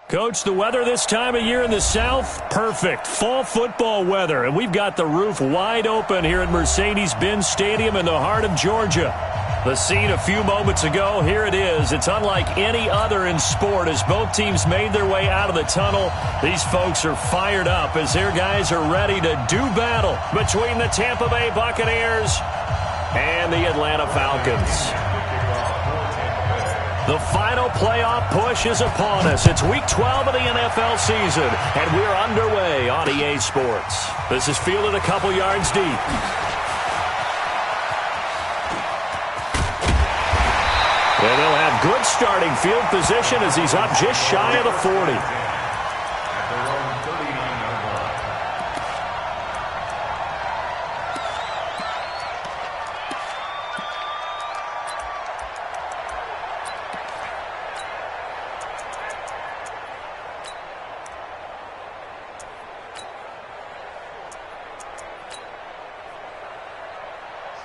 Coach, the weather this time of year in the South, perfect. Fall football weather, and we've got the roof wide open here at Mercedes-Benz Stadium in the heart of Georgia. The scene a few moments ago, here it is. It's unlike any other in sport as both teams made their way out of the tunnel. These folks are fired up as their guys are ready to do battle between the Tampa Bay Buccaneers and the Atlanta Falcons. The final playoff push is upon us. It's Week 12 of the NFL season, and we're underway on EA Sports. This is fielded a couple yards deep. And they'll have good starting field position as he's up just shy of the 40.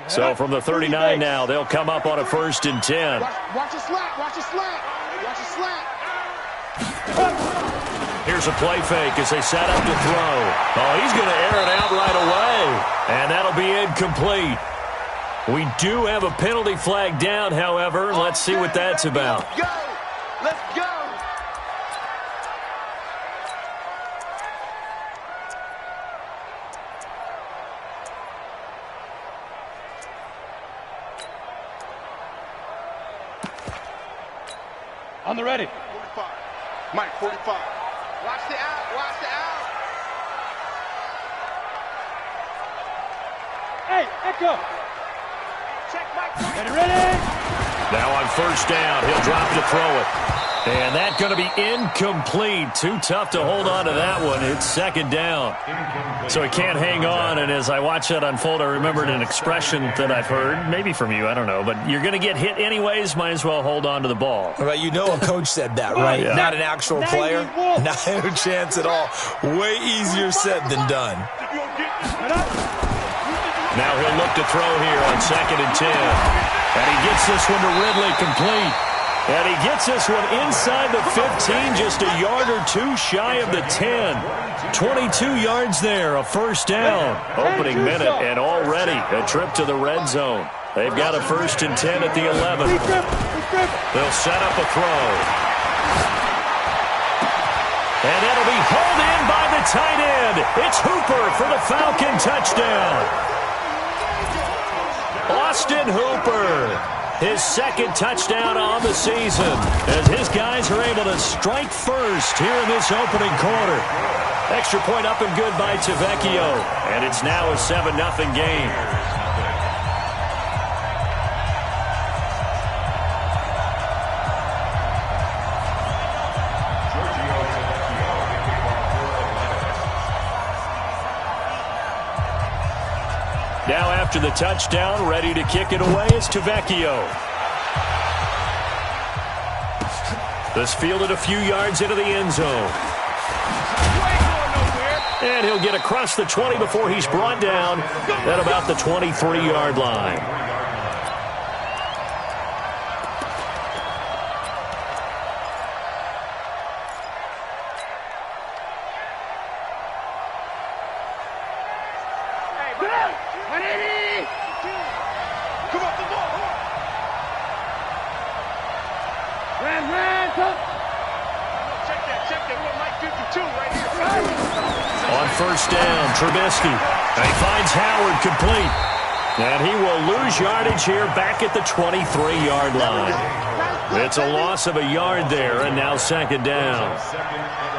So from the 39 now, they'll come up on a 1st and 10. Watch a slant, watch a slant, watch a slant. Here's a play fake as they set up to throw. Oh, he's going to air it out right away. And that'll be incomplete. We do have a penalty flag down, however. Let's see what that's about. Let's go. Let's go. On the ready. 45. Mike, 45. Watch the out. Watch the out. Hey, Echo. Check Mike. Get ready. Now on 1st down, he'll drop to throw it. And that's going to be incomplete. Too tough to hold on to that one. It's 2nd down. So he can't hang on. And as I watch that unfold, I remembered an expression that I've heard, maybe from you, I don't know. But you're going to get hit anyways, might as well hold on to the ball. Right, you know a coach said that, right? Yeah. Not an actual player. Not a chance at all. Way easier said than done. Now he'll look to throw here on 2nd and 10. And he gets this one to Ridley complete. And he gets this one inside the 15, just a yard or two shy of the 10. 22 yards there, a 1st down. Opening minute, and already a trip to the red zone. They've got a 1st and 10 at the 11. They'll set up a throw. And that'll be hauled in by the tight end. It's Hooper for the Falcon touchdown. Austin Hooper. His 2nd touchdown on the season as his guys are able to strike first here in this opening quarter. Extra point up and good by TFlickinger, and it's now a 7-0 game. Now after the touchdown, ready to kick it away is TFlickinger. This fielded a few yards into the end zone. And he'll get across the 20 before he's brought down at about the 23-yard line. On 1st down, Trubisky. And he finds Howard complete. And he will lose yardage here back at the 23-yard line. It's a loss of a yard there, and now 2nd down.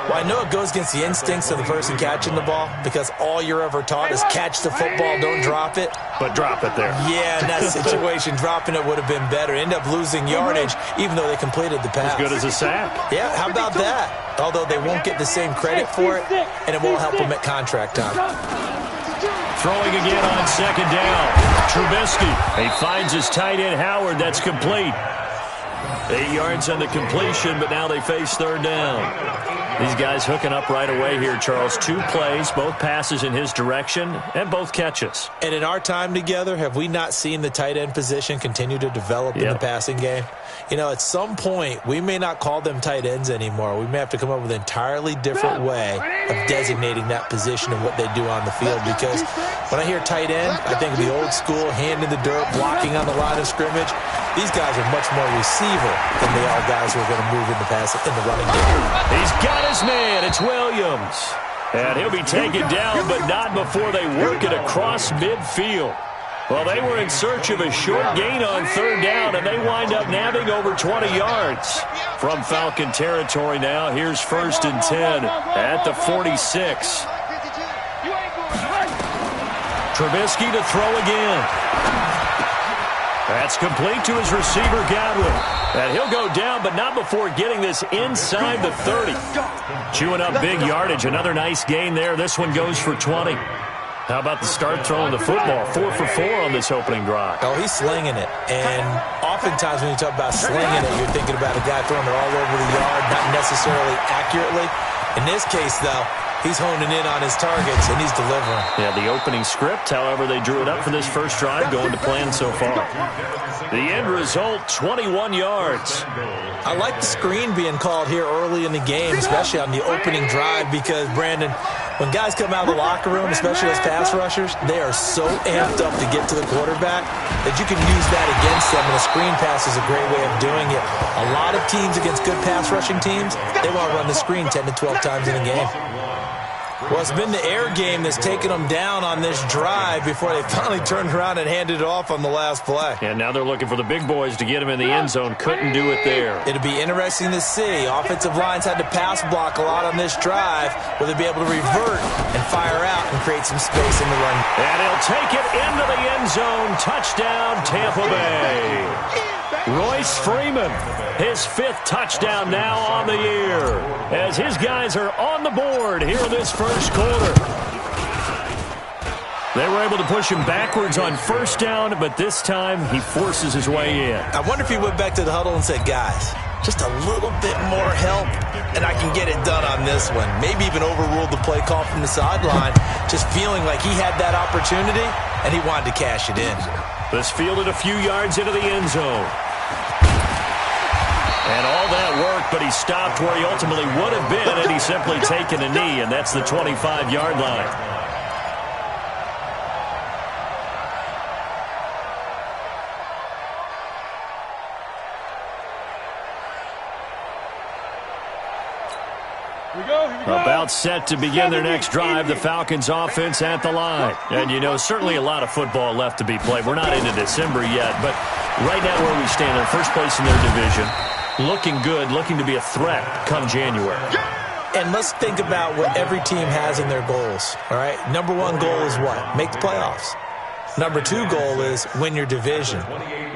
Well, I know it goes against the instincts of the person catching the ball because all you're ever taught is catch the football, don't drop it. But drop it there. Yeah, in that situation, dropping it would have been better. End up losing yardage, even though they completed the pass. As good as a sack. Yeah, how about that? Although they won't get the same credit for it, and it won't help them at contract time. Throwing again on 2nd down. Trubisky. He finds his tight end, Howard. That's complete. 8 yards on the completion, but now they face 3rd down. These guys hooking up right away here, Charles. 2 plays, both passes in his direction, and both catches. And in our time together, have we not seen the tight end position continue to develop in the passing game? You know, at some point, we may not call them tight ends anymore. We may have to come up with an entirely different way of designating that position and what they do on the field. Because when I hear tight end, I think of the old school, hand in the dirt, blocking on the line of scrimmage. These guys are much more receiver than they are guys who are going to move in the running game. He's got his man. It's Williams. And he'll be taken down, but not before they work it across midfield. Well, they were in search of a short gain on 3rd down, and they wind up nabbing over 20 yards. From Falcon territory now, here's 1st and 10 at the 46. Trubisky to throw again. That's complete to his receiver, Godwin. And he'll go down, but not before getting this inside the 30. Chewing up big yardage. Another nice gain there. This one goes for 20. How about the start throwing the football? 4 for 4 on this opening drive. Oh, he's slinging it. And oftentimes when you talk about slinging it, you're thinking about a guy throwing it all over the yard, not necessarily accurately. In this case, though, he's honing in on his targets, and he's delivering. Yeah, the opening script, however, they drew it up for this first drive, going to plan so far. The end result, 21 yards. I like the screen being called here early in the game, especially on the opening drive, because, Brandon, when guys come out of the locker room, especially as pass rushers, they are so amped up to get to the quarterback that you can use that against them, and a screen pass is a great way of doing it. A lot of teams against good pass rushing teams, they want to run the screen 10 to 12 times in a game. Well, it's been the air game that's taken them down on this drive before they finally turned around and handed it off on the last play. And now they're looking for the big boys to get him in the end zone. Couldn't do it there. It'll be interesting to see. Offensive lines had to pass block a lot on this drive. Will they be able to revert and fire out and create some space in the run? And he'll take it into the end zone. Touchdown, Tampa Bay. Royce Freeman, his 5th touchdown now on the year, as his guys are on the board here in this first quarter. They were able to push him backwards on 1st down, but this time he forces his way in. I wonder if he went back to the huddle and said, guys, just a little bit more help, and I can get it done on this one. Maybe even overruled the play call from the sideline, just feeling like he had that opportunity, and he wanted to cash it in. This fielded a few yards into the end zone. And all that worked, but he stopped where he ultimately would have been, and he's simply taken a knee, and that's the 25-yard line. About set to begin their next drive, the Falcons offense at the line. And, you know, certainly a lot of football left to be played. We're not into December yet, but right now where we stand, in first place in their division, looking good, looking to be a threat come January. And let's think about what every team has in their goals, all right? Number 1 goal is what? Make the playoffs. Number 2 goal is win your division.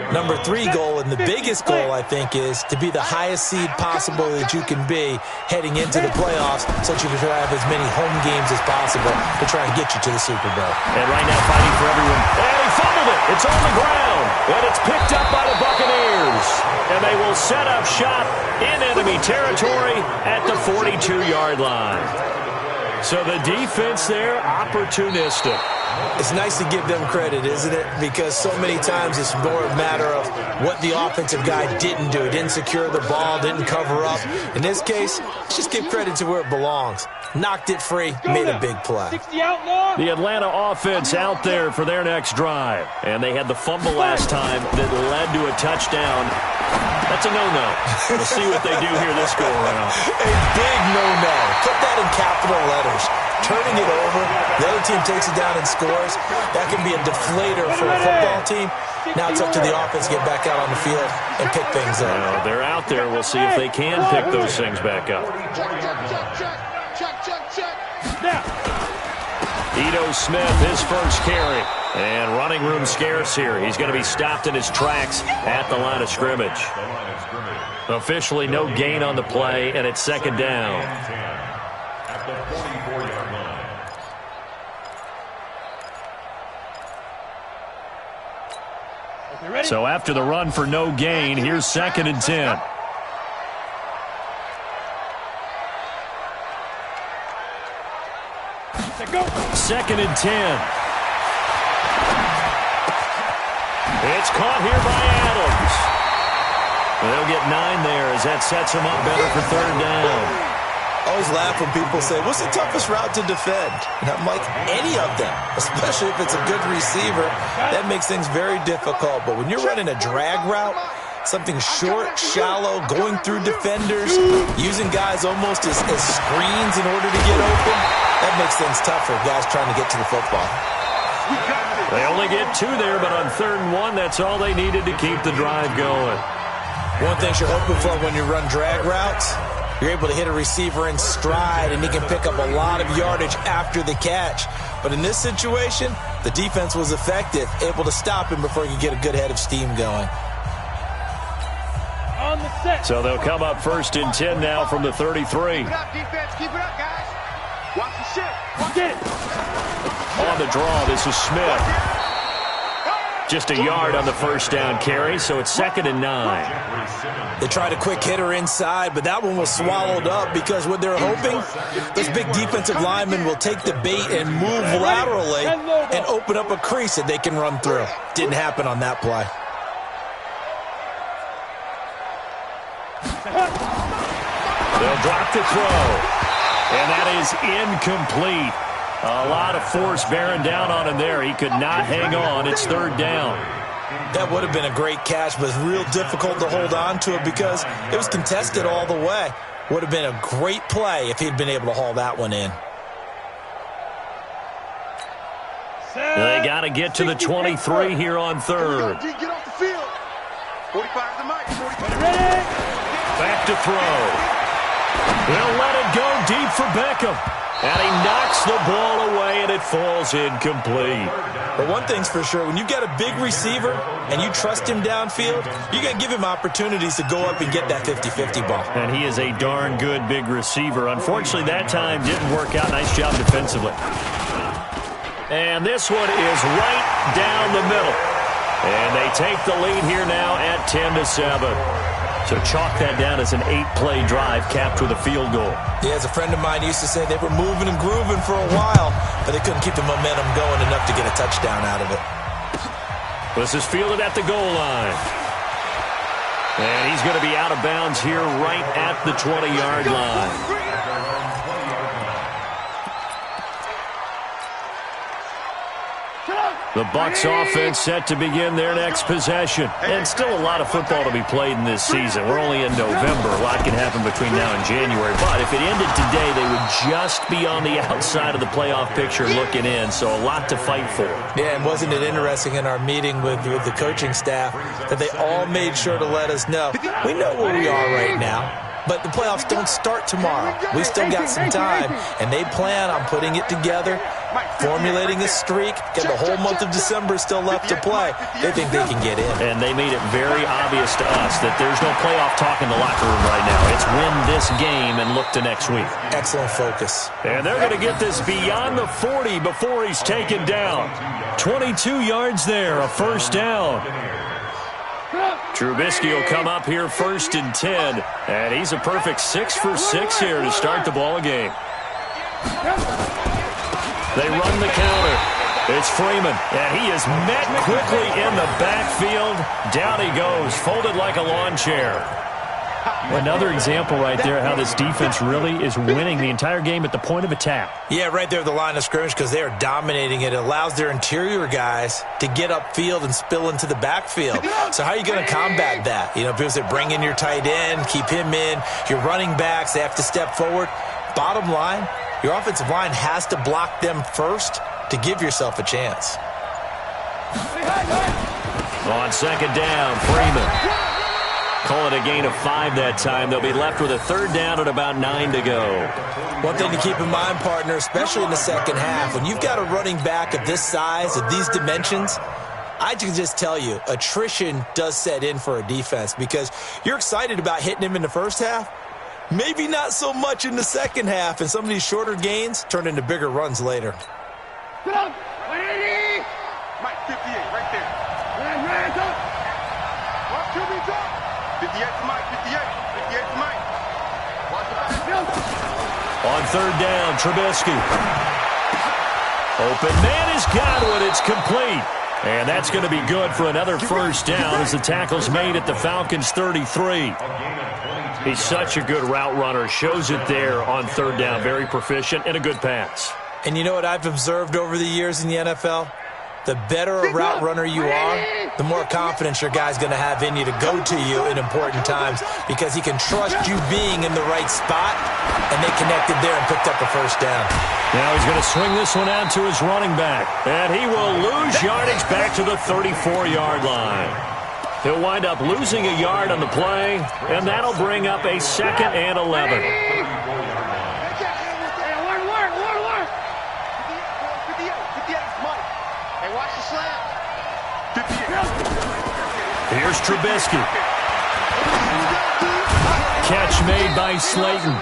Number 3 goal, and the biggest goal, I think, is to be the highest seed possible that you can be heading into the playoffs so that you can have as many home games as possible to try and get you to the Super Bowl. And right now fighting for everyone. And he fumbled it. It's on the ground. And it's picked up by the Buccaneers. And they will set up shop in enemy territory at the 42-yard line. So the defense there, opportunistic. It's nice to give them credit, isn't it? Because so many times it's more a matter of what the offensive guy didn't do. Didn't secure the ball, didn't cover up. In this case, just give credit to where it belongs. Knocked it free, made a big play. The Atlanta offense out there for their next drive. And they had the fumble last time that led to a touchdown. That's a no-no. We'll see what they do here this go-around. A big no-no. Put that in capital letters. Turning it over, the other team takes it down and scores. That can be a deflator for a football team. Now it's up to the offense to get back out on the field and pick things up. Well, they're out there. We'll see if they can pick those things back up. Ito Smith, his first carry. And running room scarce here. He's going to be stopped in his tracks at the line of scrimmage. Officially no gain on the play, and it's 2nd down. So after the run for no gain, here's 2nd and 10. 2nd and 10. It's caught here by Adams. They'll get 9 there as that sets them up better for 3rd down. I always laugh when people say, what's the toughest route to defend? And I'm like, any of them, especially if it's a good receiver. That makes things very difficult. But when you're running a drag route, something short, shallow, going through defenders, using guys almost as screens in order to get open, that makes things tough for guys trying to get to the football. They only get 2 there, but on 3rd and 1, that's all they needed to keep the drive going. One thing you're hoping for when you run drag routes, you're able to hit a receiver in stride, and he can pick up a lot of yardage after the catch. But in this situation, the defense was effective, able to stop him before he could get a good head of steam going. So they'll come up 1st and 10 now from the 33. Keep it up, defense. Keep it up, guys. Watch the shit. Get it. On the draw, this is Smith. Just a yard on the 1st down carry, so it's 2nd and 9. They tried a quick hitter inside, but that one was swallowed up because what they're hoping, those big defensive linemen will take the bait and move laterally and open up a crease that they can run through. Didn't happen on that play. They'll drop the throw, and that is incomplete. A lot of force bearing down on him there. He could not hang on. It's 3rd down. That would have been a great catch, but it's real difficult to hold on to it because it was contested all the way. Would have been a great play if he'd been able to haul that one in. They got to get to the 23 here on 3rd. Get off the field. 45 to the mic. 45. Back to throw. They'll let it go deep for Beckham. And he knocks the ball away, and it falls incomplete. But one thing's for sure, when you've got a big receiver and you trust him downfield, you're going to give him opportunities to go up and get that 50-50 ball. And he is a darn good big receiver. Unfortunately, that time didn't work out. Nice job defensively. And this one is right down the middle. And they take the lead here now at 10-7. So chalk that down as an 8-play drive capped with a field goal. Yeah, as a friend of mine used to say, they were moving and grooving for a while, but they couldn't keep the momentum going enough to get a touchdown out of it. This is fielded at the goal line. And he's going to be out of bounds here right at the 20-yard line. The Bucs offense set to begin their next possession. And still a lot of football to be played in this season. We're only in November. A lot can happen between now and January. But if it ended today, they would just be on the outside of the playoff picture looking in. So a lot to fight for. Yeah, and wasn't it interesting in our meeting with the coaching staff that they all made sure to let us know, we know where we are right now. But the playoffs don't start tomorrow. We still got some time, and they plan on putting it together, formulating a streak, and the whole month of December still left to play. They think they can get in. And they made it very obvious to us that there's no playoff talk in the locker room right now. It's win this game and look to next week. Excellent focus. And they're going to get this beyond the 40 before he's taken down. 22 yards there, a 1st down. Trubisky will come up here 1st and 10, and he's a perfect 6 for 6 here to start the ball game. They run the counter. It's Freeman, and he is met quickly in the backfield. Down he goes, folded like a lawn chair. Another example right there how this defense really is winning the entire game at the point of attack. Yeah, right there at the line of scrimmage because they are dominating it. It allows their interior guys to get upfield and spill into the backfield. So how are you going to combat that? You know, people say bring in your tight end, keep him in. Your running backs, they have to step forward. Bottom line, your offensive line has to block them first to give yourself a chance. On 2nd down, Freeman. Call it a gain of 5 that time. They'll be left with a 3rd down and about 9 to go. One thing to keep in mind, partner, especially in the second half, when you've got a running back of this size, of these dimensions, I can just tell you, attrition does set in for a defense because you're excited about hitting him in the first half. Maybe not so much in the second half, and some of these shorter gains turn into bigger runs later. Get up! 180! Mike, 58, right there. Hands up! Watch your beats up! 58 to Mike, 58. 58 to Mike. Watch the back. On 3rd down, Trubisky. Open man has got one. It's complete. And that's going to be good for another first down as the tackle's made at the Falcons' 33. He's such a good route runner. Shows it there on third down. Very proficient and a good pass. And you know what I've observed over the years in the NFL? The better a route runner you are, the more confidence your guy's going to have in you to go to you in important times because he can trust you being in the right spot, and they connected there and picked up the first down. Now he's going to swing this one out to his running back, and he will lose yardage back to the 34-yard line. He'll wind up losing a yard on the play, and that'll bring up a 2nd and 11. Here's Trubisky. Catch made by Slayton.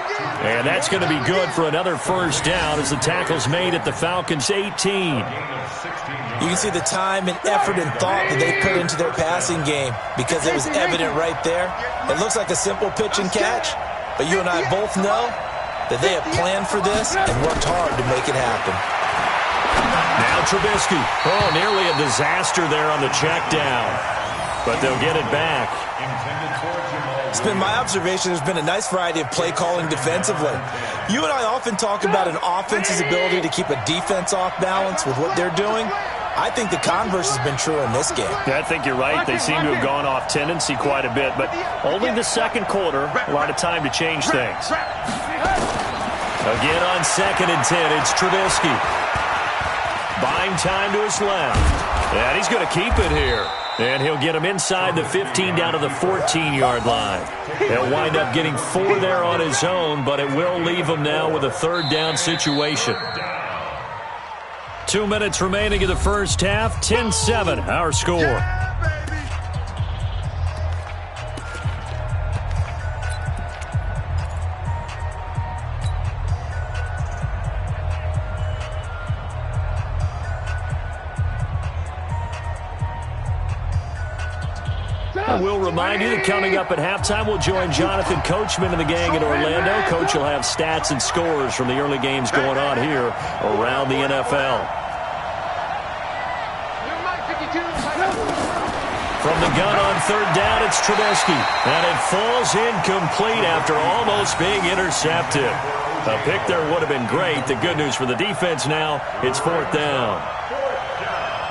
And that's going to be good for another first down as the tackle's made at the Falcons' 18. You can see the time and effort and thought that they put into their passing game because it was evident right there. It looks like a simple pitch and catch, but you and I both know that they have planned for this and worked hard to make it happen. Now Trubisky. Oh, nearly a disaster there on the check down. But they'll get it back. It's been my observation there's been a nice variety of play calling defensively. You and I often talk about an offense's ability to keep a defense off balance with what they're doing. I think the converse has been true in this game. Yeah, I think you're right. They seem to have gone off tendency quite a bit, but only the second quarter, a lot of time to change things. Again on 2nd and 10, it's Trubisky. Buying time to his left. And he's going to keep it here. And he'll get him inside the 15 down to the 14-yard line. He'll wind up getting 4 there on his own, but it will leave him now with a third down situation. 2 minutes remaining in the first half. 10-7, our score. We'll remind you that coming up at halftime, we'll join Jonathan Coachman and the gang in Orlando. Coach will have stats and scores from the early games going on here around the NFL. From the gun on third down, it's Trubisky. And it falls incomplete after almost being intercepted. A pick there would have been great. The good news for the defense now, it's 4th down.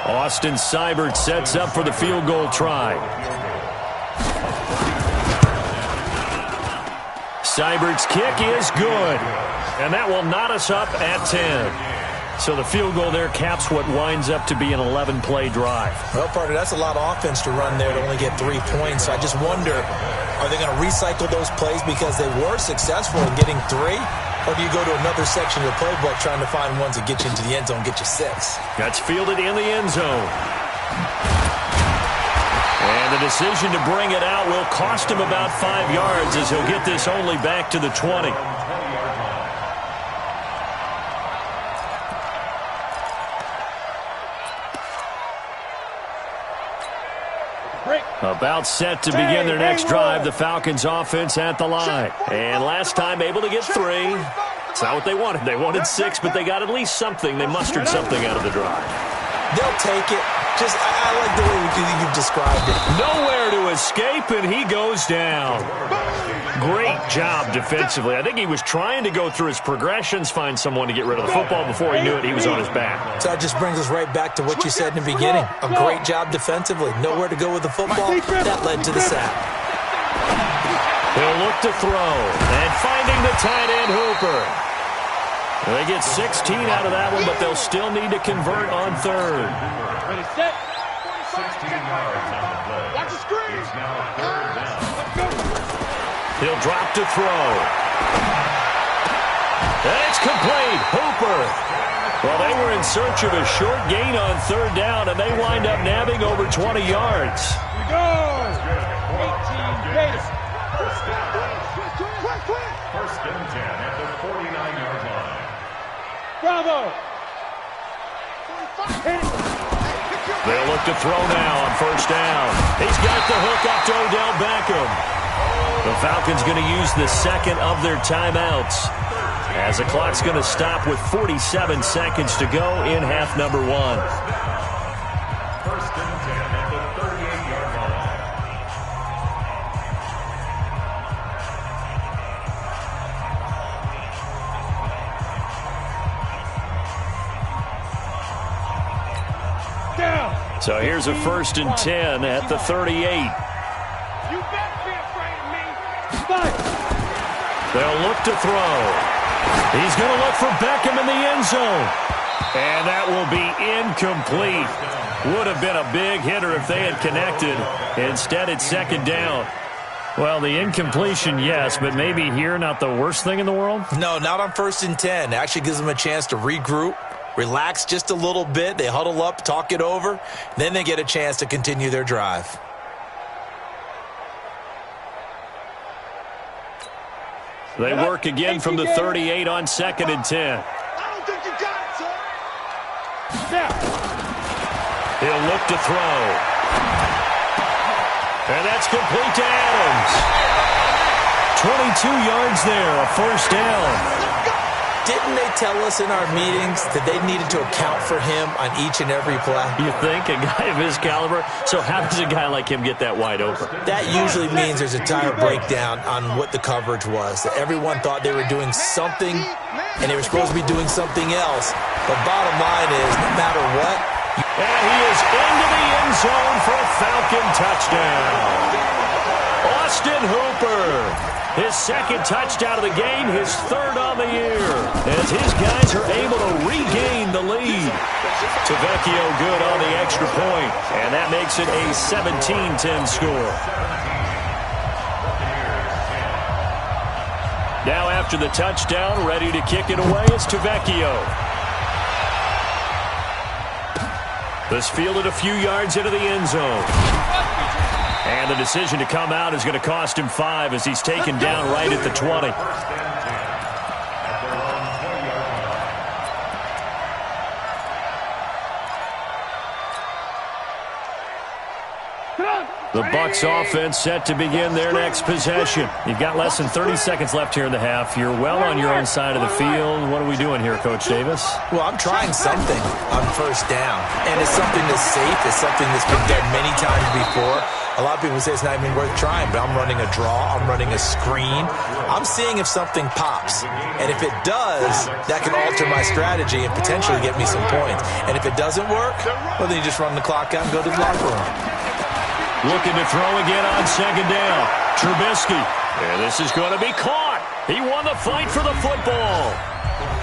Austin Seibert sets up for the field goal try. Seibert's kick is good, and that will knot us up at 10. So the field goal there caps what winds up to be an 11-play drive. Well, partner, that's a lot of offense to run there to only get 3 points. So I just wonder, are they going to recycle those plays because they were successful in getting 3? Or do you go to another section of the playbook trying to find ones that get you into the end zone, get you 6? That's fielded in the end zone. And the decision to bring it out will cost him about 5 yards as he'll get this only back to the 20. About set to begin their next drive, the Falcons offense at the line. And last time able to get 3. It's not what they wanted. They wanted 6, but they got at least something. They mustered something out of the drive. They'll take it. Just, I like the way you've described it. Nowhere to escape, and he goes down. Great job defensively. I think he was trying to go through his progressions, find someone to get rid of the football. Before he knew it, he was on his back. So that just brings us right back to what you said in the beginning. A great job defensively. Nowhere to go with the football. That led to the sack. He'll look to throw. And finding the tight end, Hooper. They get 16 out of that one, but they'll still need to convert on third. Ready, set. 16 yards on the play. Watch the screen. It's now third down. Let's go. He'll drop to throw. And it's complete. Hooper. Well, they were in search of a short gain on third down, and they wind up nabbing over 20 yards. Here we go. 18 base. First down. First and 10 at the 49-yard line. Bravo. They'll look to throw now on first down. He's got the hook up to Odell Beckham. The Falcons going to use the second of their timeouts, as the clock's going to stop with 47 seconds to go in half number one. First and 10 at the 38-yard line. So here's a first and 10 at the 38. You better be afraid of me. They'll look to throw. He's going to look for Beckham in the end zone. And that will be incomplete. Would have been a big hitter if they had connected. Instead, it's second down. Well, the incompletion, yes, but maybe here not the worst thing in the world? No, not on first and 10. It actually gives them a chance to regroup, relax just a little bit. They huddle up, talk it over. Then they get a chance to continue their drive. They work again from the 38 on second and 10. I don't think you got it, son. Now. He'll look to throw. And that's complete to Adams. 22 yards there, a first down. Didn't they tell us in our meetings that they needed to account for him on each and every play? You think? A guy of his caliber? So how does a guy like him get that wide open? That usually means there's a tire breakdown on what the coverage was. That everyone thought they were doing something, and they were supposed to be doing something else. But bottom line is, no matter what. And he is into the end zone for a Falcon touchdown. Austin Hooper. His second touchdown of the game, his third on the year, as his guys are able to regain the lead. TFlickinger good on the extra point, and that makes it a 17-10 score. Now after the touchdown, ready to kick it away is TFlickinger. This fielded a few yards into the end zone. And the decision to come out is going to cost him 5 as he's taken down right at the 20. The Bucs offense set to begin their next possession. You've got less than 30 seconds left here in the half. You're well on your own side of the field. What are we doing here, Coach Davis? Well, I'm trying something on first down. And it's something that's safe. It's something that's been done many times before. A lot of people say it's not even worth trying, but I'm running a draw. I'm running a screen. I'm seeing if something pops. And if it does, that can alter my strategy and potentially get me some points. And if it doesn't work, well, then you just run the clock out and go to the locker room. Looking to throw again on second down. Trubisky. And this is going to be caught. He won the fight for the football.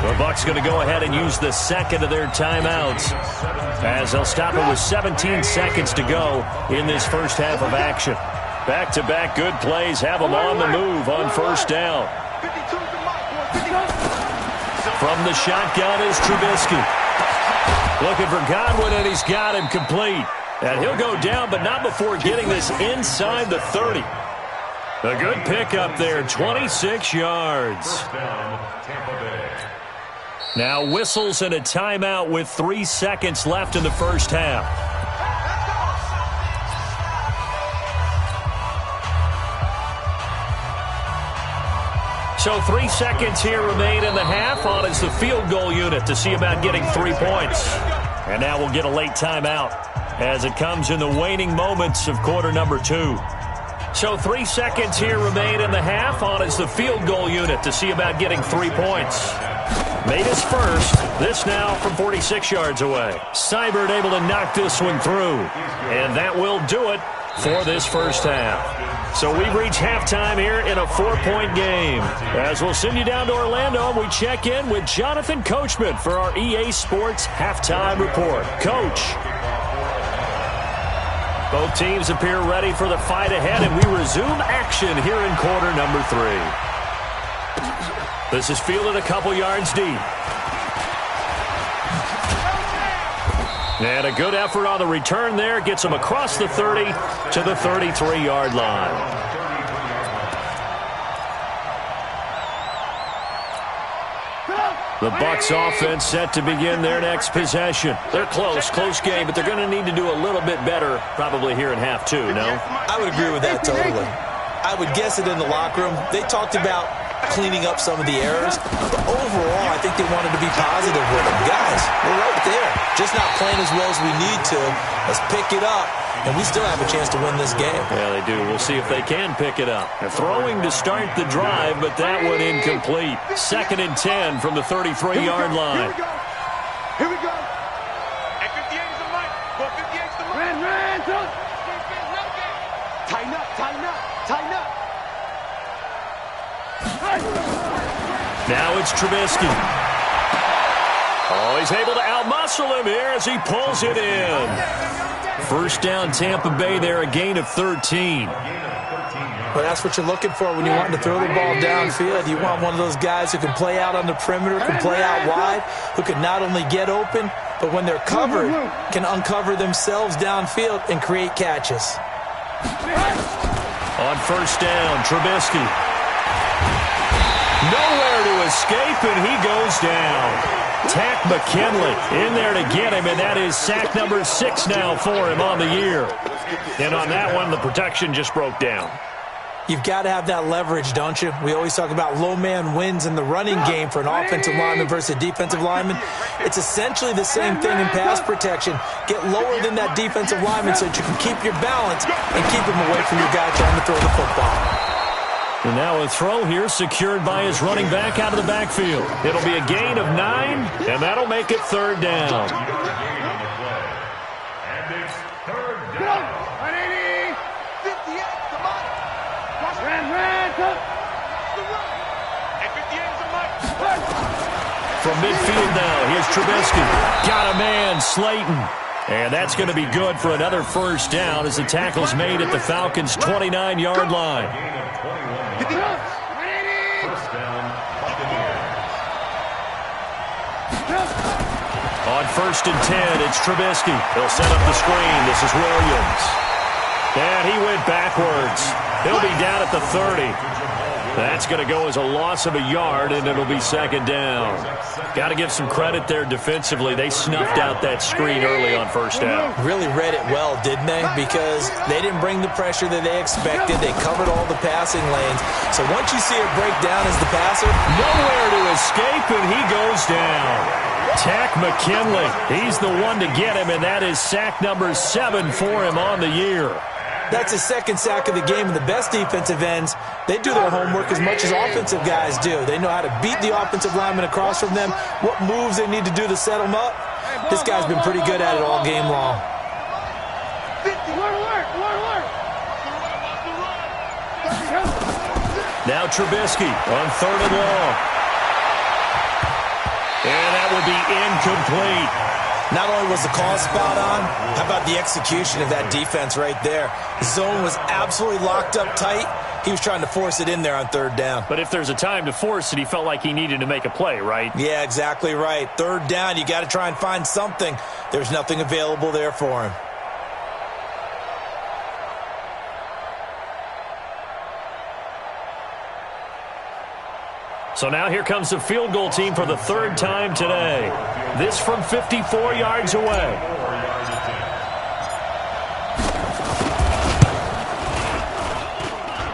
The Bucs going to go ahead and use the second of their timeouts, as they'll stop it with 17 seconds to go in this first half of action. Back-to-back good plays have them on the move on first down. From the shotgun is Trubisky. Looking for Godwin, and he's got him complete. And he'll go down, but not before getting this inside the 30. A good pickup there, 26 yards. Now whistles and a timeout with 3 seconds left in the first half. So 3 seconds here remain in the half. On is the field goal unit to see about getting 3 points. And now we'll get a late timeout as it comes in the waning moments of quarter number 2. So 3 seconds here remain in the half. On is the field goal unit to see about getting 3 points. Made his first. This now from 46 yards away. Seibert able to knock this one through. And that will do it for this first half. So we've reached halftime here in a 4-point game. As we'll send you down to Orlando, we check in with Jonathan Coachman for our EA Sports Halftime Report. Coach. Both teams appear ready for the fight ahead, and we resume action here in quarter number 3. This is fielded a couple yards deep. And a good effort on the return there. Gets him across the 30 to the 33-yard line. The Bucs offense set to begin their next possession. They're close game, but they're going to need to do a little bit better probably here in half 2, no? I would agree with that totally. I would guess it in the locker room. They talked about cleaning up some of the errors, but overall, I think they wanted to be positive with them. Guys, we're right there. Just not playing as well as we need to. Let's pick it up, and we still have a chance to win this game. Yeah, they do. We'll see if they can pick it up. They're throwing to start the drive, but that one incomplete. 2nd and 10 from the 33-yard line. Here we go. And 58 is the mic. Well, 58 is the mic. Ran, tighten up, tighten up, tighten up. Now it's Trubisky. Oh, he's able to outmuscle him here as he pulls it in. 1st down, Tampa Bay there, a gain of 13. Well, that's what you're looking for when you want to throw the ball downfield. You want one of those guys who can play out on the perimeter, can play out wide, who can not only get open, but when they're covered, can uncover themselves downfield and create catches. On 1st down, Trubisky. Nowhere to escape, and he goes down. Tack McKinley in there to get him, and that is sack number 6 now for him on the year. And on that one, the protection just broke down. You've got to have that leverage, don't you? We always talk about low man wins in the running game for an offensive lineman versus a defensive lineman. It's essentially the same thing in pass protection. Get lower than that defensive lineman so that you can keep your balance and keep him away from your guy trying to throw the football. And now a throw here secured by his running back out of the backfield. It'll be a gain of 9, and that'll make it 3rd down. And it's 3rd down. 180. 58, come on. Ran, and 58 is the mic. From midfield now, here's Trubisky. Got a man, Slayton. And that's going to be good for another 1st down as the tackle's made at the Falcons' 29-yard line. On 1st and 10, it's Trubisky. He'll set up the screen. This is Williams. And he went backwards. He'll be down at the 30. That's going to go as a loss of a yard, and it'll be 2nd down. Got to give some credit there defensively. They snuffed out that screen early on 1st down. Really read it well, didn't they? Because they didn't bring the pressure that they expected. They covered all the passing lanes. So once you see it break down as the passer, nowhere to escape, and he goes down. Tack McKinley, he's the one to get him, and that is sack number 7 for him on the year. That's his 2nd sack of the game, and the best defensive ends, they do their homework as much as offensive guys do. They know how to beat the offensive lineman across from them, what moves they need to do to set them up. This guy's been pretty good at it all game long. Now Trubisky on 3rd and long. And that will be incomplete. Not only was the call spot on, how about the execution of that defense right there? The zone was absolutely locked up tight. He was trying to force it in there on 3rd down. But if there's a time to force it, he felt like he needed to make a play, right? Yeah, exactly right. 3rd down, you got to try and find something. There's nothing available there for him. So now here comes the field goal team for the 3rd time today. This from 54 yards away.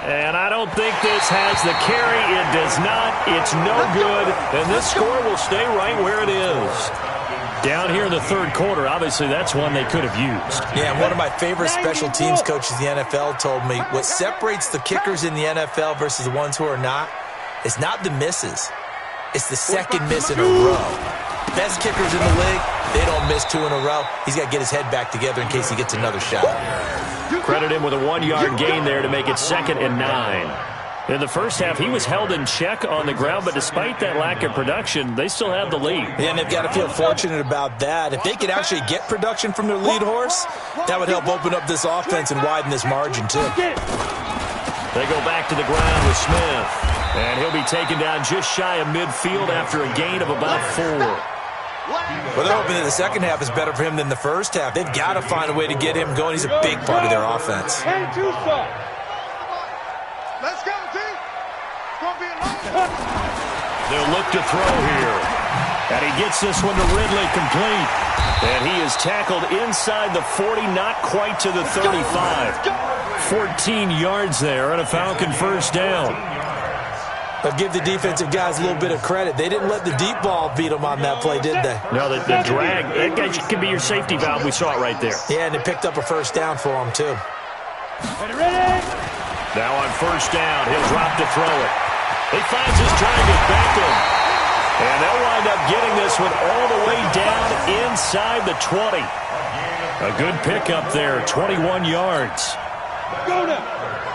And I don't think this has the carry. It does not. It's no good. And this score will stay right where it is. Down here in the 3rd quarter, obviously that's one they could have used. Yeah, one of my favorite special teams coaches in the NFL told me what separates the kickers in the NFL versus the ones who are not, it's not the misses. It's the 2nd miss in a row. Best kickers in the league, they don't miss 2 in a row. He's got to get his head back together in case he gets another shot. Credit him with a 1-yard gain there to make it 2nd and 9. In the first half, he was held in check on the ground, but despite that lack of production, they still have the lead. Yeah, and they've got to feel fortunate about that. If they could actually get production from their lead horse, that would help open up this offense and widen this margin, too. They go back to the ground with Smith. And he'll be taken down just shy of midfield after a gain of about 4. Well, they're hoping that the second half is better for him than the first half. They've got to find a way to get him going. He's a big part of their offense. Let's go, team. It's going to be a long. They'll look to throw here. And he gets this one to Ridley complete. And he is tackled inside the 40, not quite to the 35. 14 yards there and a Falcon first down. But give the defensive guys a little bit of credit. They didn't let the deep ball beat them on that play, did they? No, the drag, that guy could be your safety valve. We saw it right there. Yeah, and they picked up a first down for him, too. Ready? Now on first down, he'll drop to throw it. He finds his target, Beckham. And they'll wind up getting this one all the way down inside the 20. A good pickup there, 21 yards. Go now.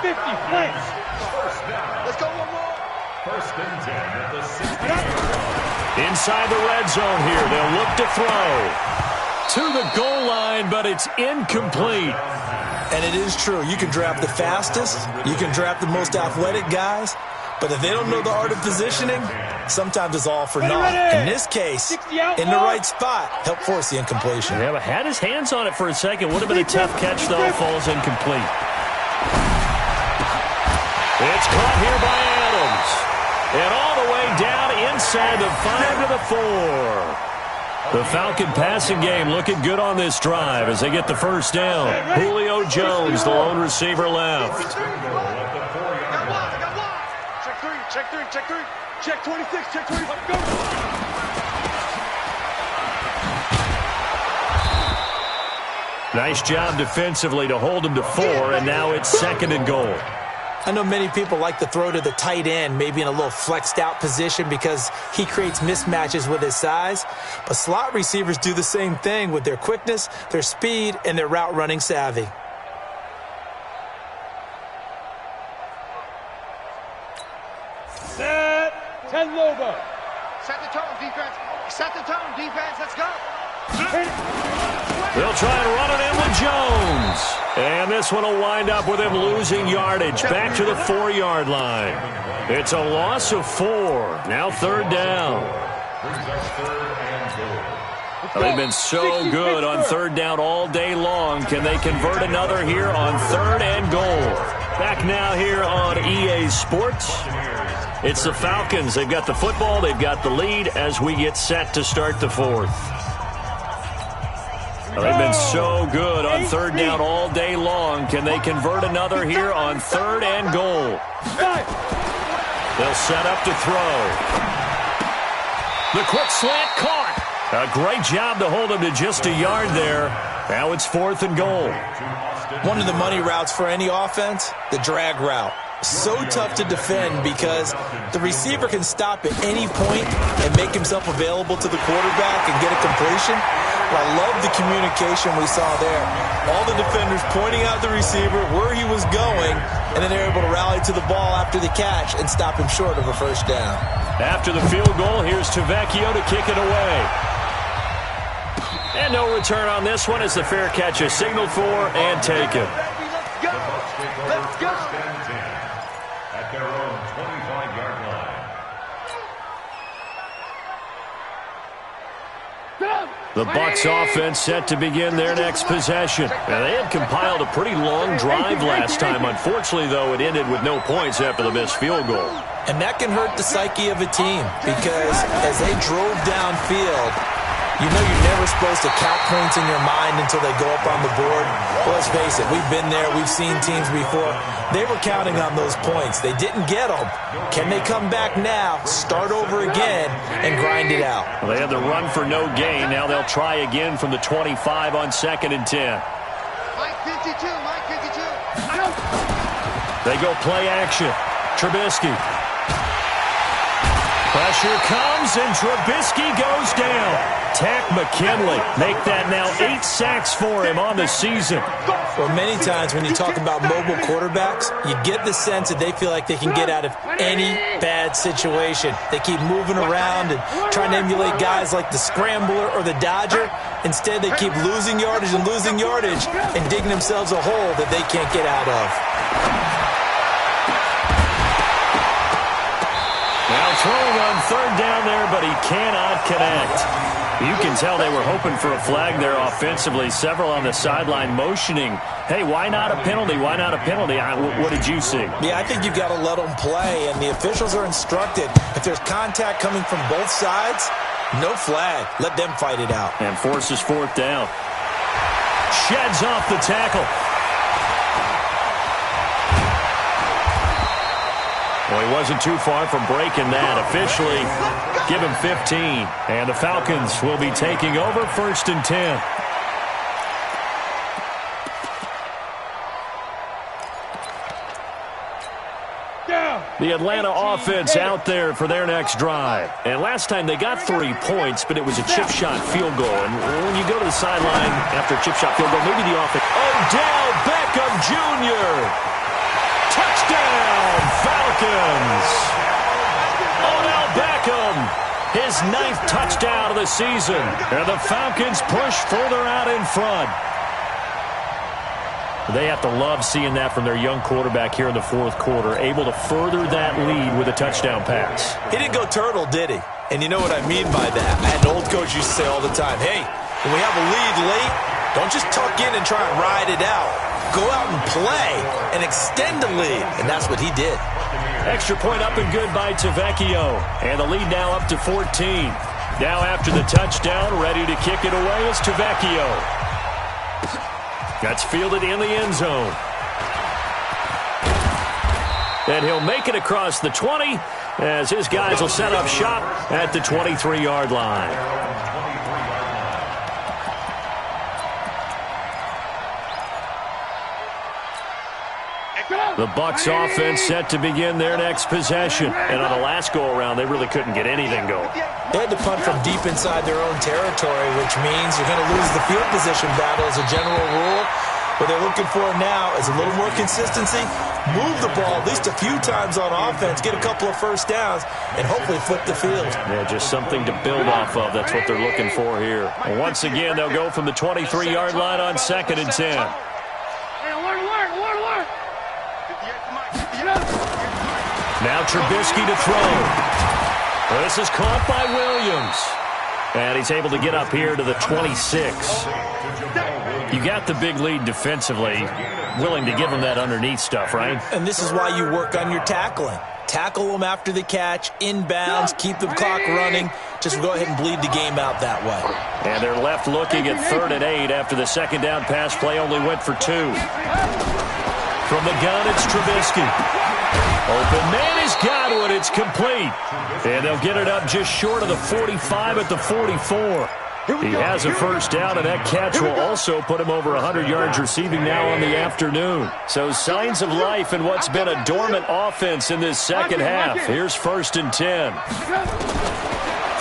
50, flanks. Let's go one more. First and 10 at the 60. Inside the red zone here, they'll look to throw. To the goal line, but it's incomplete. And it is true. You can draft the fastest. You can draft the most athletic guys. But if they don't know the art of positioning, sometimes it's all for naught. In this case, in the right spot, help force the incompletion. Yeah, but had his hands on it for a second. Would have been a tough catch, though. Falls incomplete. It's caught here by Adams. And all the way down inside the 5 to the 4. The Falcon passing game looking good on this drive as they get the first down. Julio Jones, the lone receiver left. Check 3, check 3. Check 26, check 20. Let's go. Nice job defensively to hold him to 4, and now it's 2nd and goal. I know many people like to throw to the tight end, maybe in a little flexed out position because he creates mismatches with his size. But slot receivers do the same thing with their quickness, their speed, and their route running savvy. Set. 10 Lobo. Set the tone, defense. Set the tone, defense. Let's go. They'll try and run it in with Jones. And this one will wind up with him losing yardage back to the 4-yard line. It's a loss of 4. Now 3rd down. They've been so good on 3rd down all day long. Can they convert another here on 3rd and goal? Back now here on EA Sports. It's the Falcons. They've got the football. They've got the lead as we get set to start the 4th. They've been so good on 3rd down all day long. Can they convert another here on 3rd and goal? They'll set up to throw. The quick slant caught. A great job to hold him to just a yard there. Now it's 4th and goal. One of the money routes for any offense, the drag route. So tough to defend because the receiver can stop at any point and make himself available to the quarterback and get a completion. But I love the communication we saw there. All the defenders pointing out the receiver, where he was going, and then they're able to rally to the ball after the catch and stop him short of a first down. After the field goal, here's Tavecchio to kick it away. And no return on this one as the fair catch is signaled for and taken. Let's go. Let's go. At their own 25-yard line. The Bucs offense set to begin their next possession. Now, they had compiled a pretty long drive last time. Unfortunately, though, it ended with no points after the missed field goal. And that can hurt the psyche of a team because as they drove downfield, you know you're never supposed to count points in your mind until they go up on the board. Well, let's face it, we've been there. We've seen teams before. They were counting on those points. They didn't get them. Can they come back now, start over again, and grind it out? Well, they had the run for no gain. Now they'll try again from the 25 on 2nd and 10. Mike 52, Mike 52. They go play action. Trubisky. Pressure comes, and Trubisky goes down. Tack McKinley make that now 8 sacks for him on the season. Well, many times when you talk about mobile quarterbacks, you get the sense that they feel like they can get out of any bad situation. They keep moving around and trying to emulate guys like the Scrambler or the Dodger. Instead, they keep losing yardage and digging themselves a hole that they can't get out of. Now throwing on 3rd down there, but he cannot connect. You can tell they were hoping for a flag there offensively. Several on the sideline motioning, hey, why not a penalty? Why not a penalty? What did you see? Yeah, I think you've got to let them play, and the officials are instructed. If there's contact coming from both sides, no flag. Let them fight it out. And forces 4th down. Sheds off the tackle. Well, he wasn't too far from breaking that. Officially, give him 15. And the Falcons will be taking over 1st and 10. The Atlanta offense out there for their next drive. And last time they got 3 points, but it was a chip shot field goal. And when you go to the sideline after a chip shot field goal, maybe the offense. Odell Beckham Jr. Touchdown, Falcons. Odell Beckham, his 9th touchdown of the season. And the Falcons push further out in front. They have to love seeing that from their young quarterback here in the 4th quarter, able to further that lead with a touchdown pass. He didn't go turtle, did he? And you know what I mean by that. I had an old coach used to say all the time, hey, when we have a lead late, don't just tuck in and try and ride it out. Go out and play and extend the lead. And that's what he did. Extra point up and good by TFlickinger. And the lead now up to 14. Now after the touchdown, ready to kick it away is TFlickinger. That's fielded in the end zone. And he'll make it across the 20 as his guys will set up shop at the 23-yard line. The Bucs offense set to begin their next possession. And on the last go-around, they really couldn't get anything going. They had to punt from deep inside their own territory, which means you're going to lose the field position battle as a general rule. What they're looking for now is a little more consistency, move the ball at least a few times on offense, get a couple of first downs, and hopefully flip the field. Yeah, just something to build off of. That's what they're looking for here. And once again, they'll go from the 23-yard line on 2nd and 10. Now Trubisky to throw. This is caught by Williams. And he's able to get up here to the 26. You got the big lead defensively. Willing to give him that underneath stuff, right? And this is why you work on your tackling. Tackle them after the catch, inbounds, keep the clock running. Just go ahead and bleed the game out that way. And they're left looking at 3rd and 8 after the second down pass play only went for 2. From the gun, it's Trubisky. Open man is Godwin. It's complete. And they'll get it up just short of the 45 at the 44. He has a first down, and that catch will also put him over 100 yards receiving now on the afternoon. So signs of life in what's been a dormant offense in this second half. Here's 1st and 10.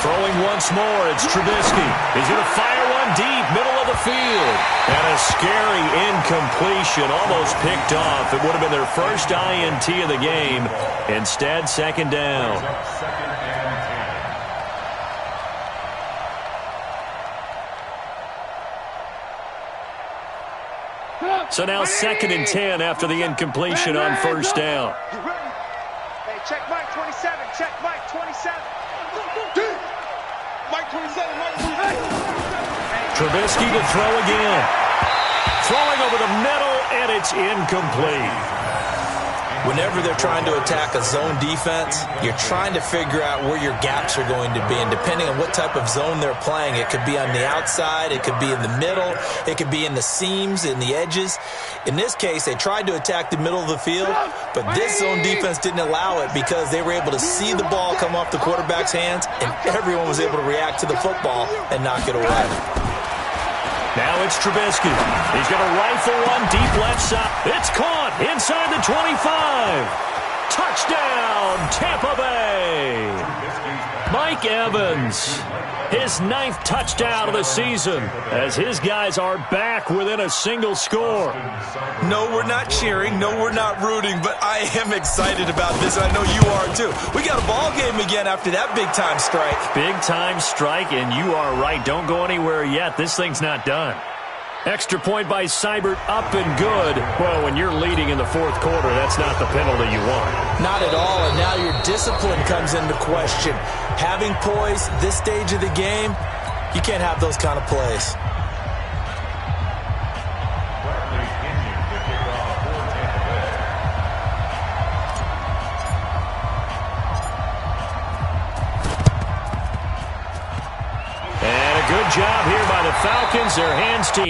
Throwing once more, it's Trubisky. He's going to fire one deep, middle of the field. And a scary incompletion, almost picked off. It would have been their first INT of the game. Instead, 2nd down. So now 2nd and 10 after the incompletion on 1st down. Hey, check Mike 27. Check Mike 27. Mike 27. Mike 27. Trubisky to throw again. Throwing over the middle, and it's incomplete. Whenever they're trying to attack a zone defense, you're trying to figure out where your gaps are going to be. And depending on what type of zone they're playing, it could be on the outside, it could be in the middle, it could be in the seams, in the edges. In this case, they tried to attack the middle of the field, but this zone defense didn't allow it because they were able to see the ball come off the quarterback's hands, and everyone was able to react to the football and knock it away. Now it's Trubisky. He's going to rifle one deep left side. It's caught inside the 25. Touchdown, Tampa Bay. Mike Evans, his 9th touchdown of the season as his guys are back within a single score. No, we're not cheering. No, we're not rooting, but I am excited about this, and I know you are too. We got a ball game again after that big-time strike. Big-time strike, and you are right. Don't go anywhere yet. This thing's not done. Extra point by Seibert, up and good. Well, when you're leading in the 4th quarter, that's not the penalty you want. Not at all, and now your discipline comes into question. Having poise this stage of the game, you can't have those kind of plays. And a good job here by the Falcons. Their hands team.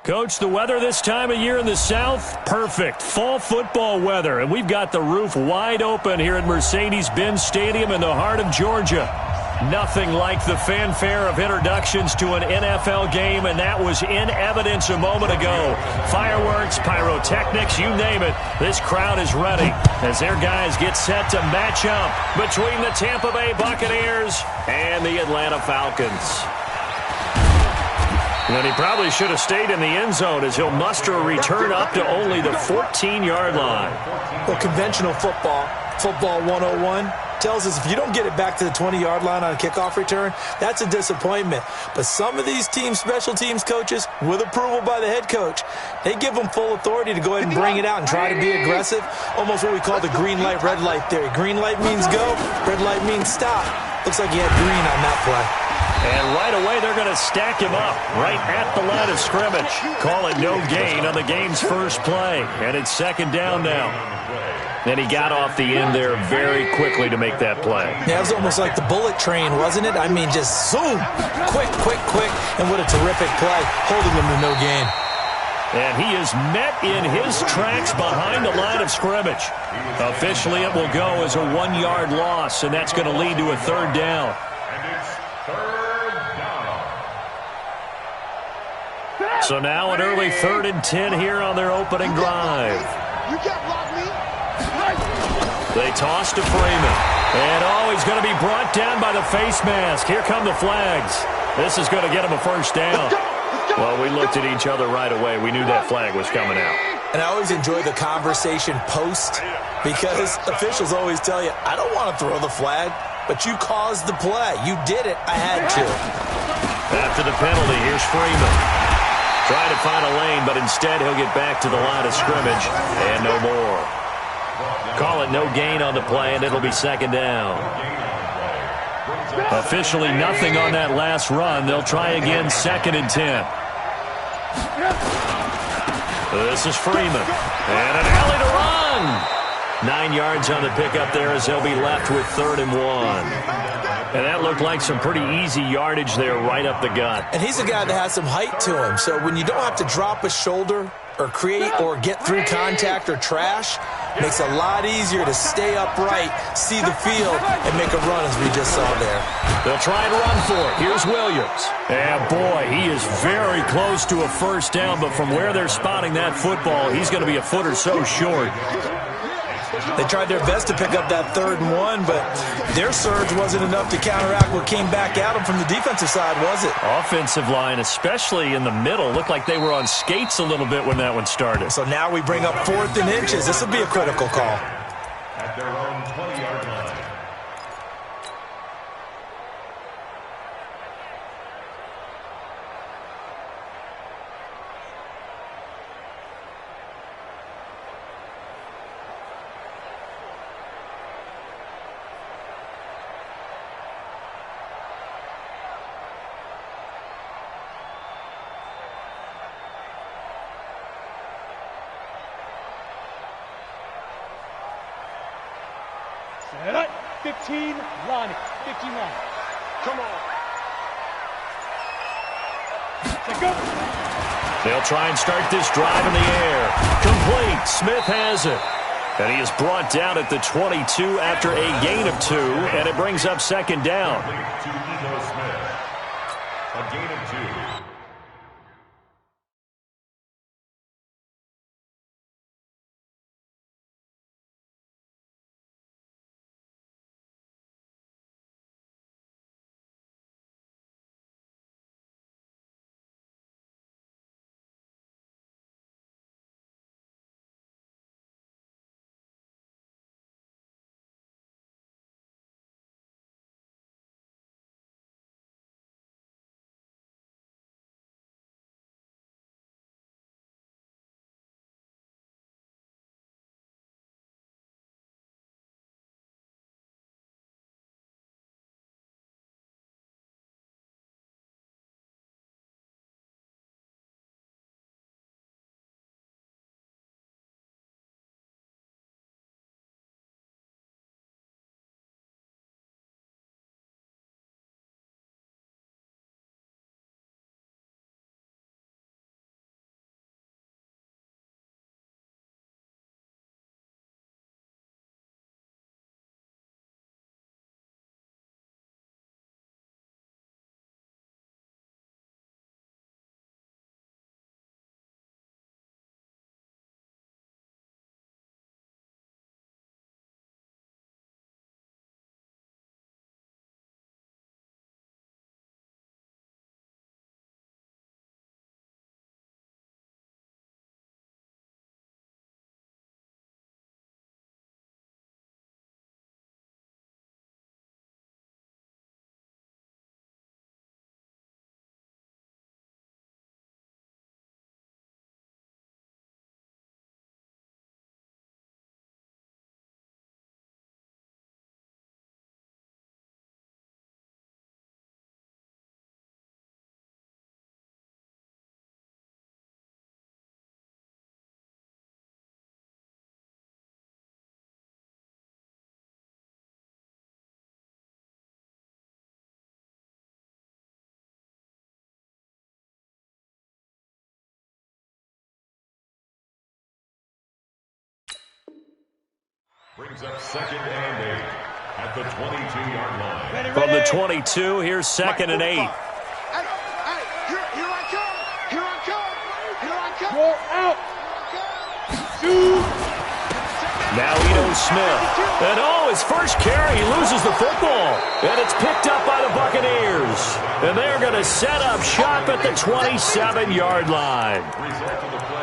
Coach, the weather this time of year in the South, perfect. Fall football weather, and we've got the roof wide open here at Mercedes-Benz Stadium in the heart of Georgia. Nothing like the fanfare of introductions to an NFL game, and that was in evidence a moment ago. Fireworks, pyrotechnics, you name it. This crowd is ready as their guys get set to match up between the Tampa Bay Buccaneers and the Atlanta Falcons. And he probably should have stayed in the end zone as he'll muster a return up to only the 14-yard line. Well, conventional football 101, tells us if you don't get it back to the 20-yard line on a kickoff return, that's a disappointment. But some of these teams, special teams coaches, with approval by the head coach, they give them full authority to go ahead and bring it out and try to be aggressive, almost what we call the green light, red light theory. Green light means go, red light means stop. Looks like he had green on that play. And right away, they're going to stack him up right at the line of scrimmage. Call it no gain on the game's first play. And it's second down now. And he got off the end there very quickly to make that play. Yeah, it was almost like the bullet train, wasn't it? I mean, just zoom, quick, and what a terrific play, holding him to no gain. And he is met in his tracks behind the line of scrimmage. Officially, it will go as a 1-yard loss, and that's going to lead to a third down. So now an early 3rd and 10 here on their opening drive. You can't block me. They toss to Freeman. And, he's going to be brought down by the face mask. Here come the flags. This is going to get him a first down. Well, we looked at each other right away. We knew that flag was coming out. And I always enjoy the conversation post because officials always tell you, I don't want to throw the flag, but you caused the play. You did it. I had to. After the penalty, here's Freeman. Trying to find a lane, but instead he'll get back to the line of scrimmage, and no more. Call it no gain on the play, and it'll be second down. Officially nothing on that last run. They'll try again, 2nd and 10. This is Freeman, and an alley to run. 9 yards on the pickup there as they'll be left with 3rd and 1. And that looked like some pretty easy yardage there right up the gut. And he's a guy that has some height to him. So when you don't have to drop a shoulder or create or get through contact or trash, makes it a lot easier to stay upright, see the field, and make a run as we just saw there. They'll try and run for it. Here's Williams. And boy, he is very close to a first down, but from where they're spotting that football, he's going to be a foot or so short. They tried their best to pick up that 3rd and 1, but their surge wasn't enough to counteract what came back at them from the defensive side, was it? Offensive line, especially in the middle, looked like they were on skates a little bit when that one started. So now we bring up 4th and inches. This will be a critical call. At their own 20-yard line. Set up. 15, line. 15 line. Come on. Set, go. They'll try and start this drive in the air. Complete. Smith has it. And he is brought down at the 22 after a gain of 2, and it brings up second down. A gain of 2. Brings up 2nd and 8 at the 22-yard line. Ready, From the ready. 22, here's 2nd and 8. Here I come. Here I come. Here I come. You're out. Shoot. Now Ito Smith. And his first carry, he loses the football. And it's picked up by the Buccaneers. And they're going to set up shop at the 27-yard line.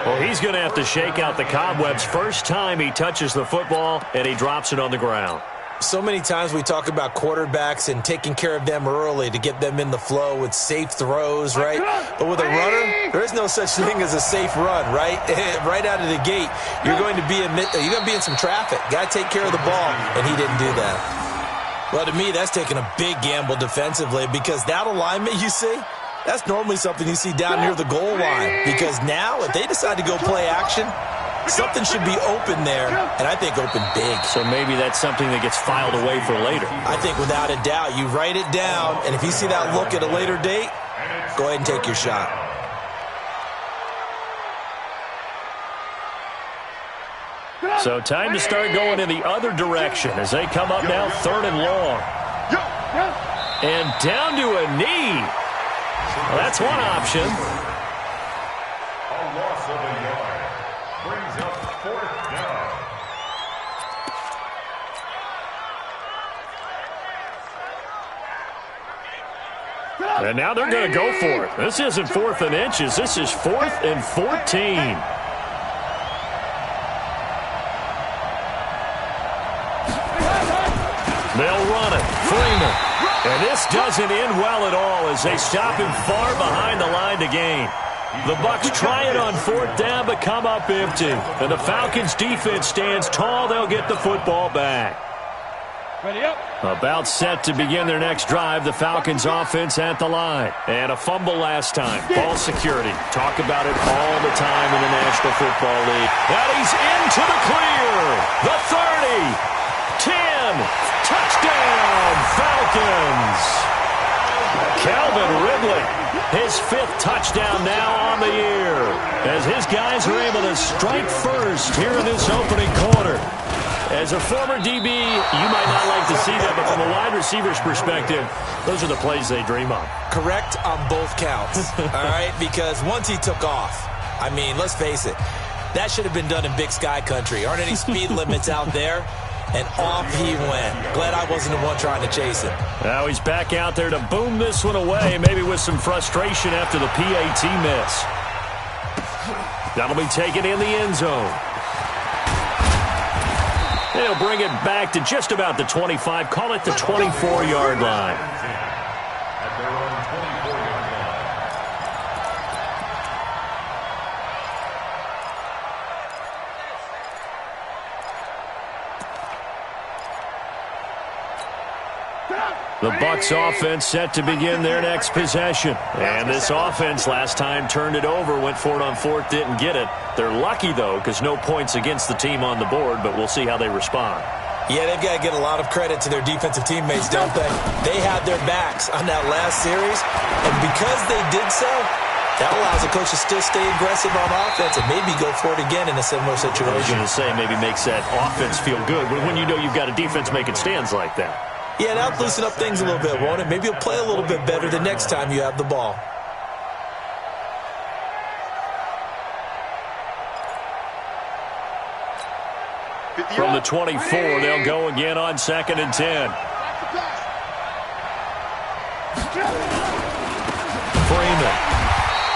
Well, he's going to have to shake out the cobwebs first time he touches the football, and he drops it on the ground. So many times we talk about quarterbacks and taking care of them early to get them in the flow with safe throws, right? But with a runner, there is no such thing as a safe run, right? Right out of the gate, you're going to be in some traffic. Got to take care of the ball, and he didn't do that. Well, to me, that's taking a big gamble defensively because that alignment you see, that's normally something you see down near the goal line. Because now, if they decide to go play action, something should be open there, and I think open big. So maybe that's something that gets filed away for later. I think without a doubt, you write it down, and if you see that look at a later date, go ahead and take your shot. So time to start going in the other direction as they come up now 3rd and long. And down to a knee. Well, that's one option. A loss of a yard. Brings up 4th down. And now they're going to go for it. This isn't 4th and inches. This is 4th and 14. They'll run it. Freeman. And this doesn't end well at all as they stop him far behind the line to gain. The Bucs try it on 4th down but come up empty. And the Falcons defense stands tall. They'll get the football back. Ready up. About set to begin their next drive, the Falcons offense at the line. And a fumble last time. Ball security. Talk about it all the time in the National Football League. And he's into the clear. The 30. 10. Touchdown, Falcons. Calvin Ridley, his 5th touchdown now on the year. As his guys are able to strike first here in this opening quarter. As a former DB, you might not like to see that, but from a wide receiver's perspective, those are the plays they dream of. Correct on both counts, all right? Because once he took off, I mean, let's face it, that should have been done in Big Sky country. Aren't any speed limits out there? And off he went. Glad I wasn't the one trying to chase him. Now he's back out there to boom this one away, maybe with some frustration after the PAT miss. That'll be taken in the end zone. They'll bring it back to just about the 25. Call it the 24-yard line. At their own 24-yard line. The Bucs offense set to begin their next possession. And this offense last time turned it over, went for it on 4th, didn't get it. They're lucky, though, because no points against the team on the board, but we'll see how they respond. Yeah, they've got to get a lot of credit to their defensive teammates, don't they? They had their backs on that last series, and because they did so, that allows the coach to still stay aggressive on offense and maybe go for it again in a similar I was situation. going to say maybe makes that offense feel good when you know you've got a defense making stands like that. Yeah, that'll loosen up things a little bit, won't it? Maybe you'll play a little bit better the next time you have the ball. From the 24, they'll go again on 2nd and 10. Freeman.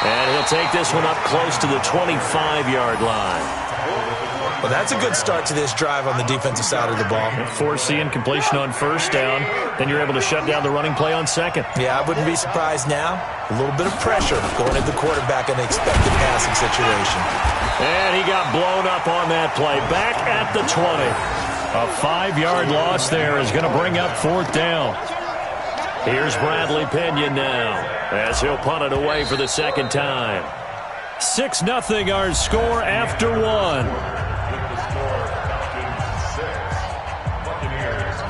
And he'll take this one up close to the 25-yard line. Well, that's a good start to this drive on the defensive side of the ball. Foreseeing completion on 1st down. Then you're able to shut down the running play on 2nd. Yeah, I wouldn't be surprised now. A little bit of pressure going at the quarterback in the expected passing situation. And he got blown up on that play. Back at the 20. A 5-yard loss there is going to bring up 4th down. Here's Bradley Pinion now as he'll punt it away for the 2nd time. 6-0 our score after 1. With the score, Falcons 6, Buccaneers 0.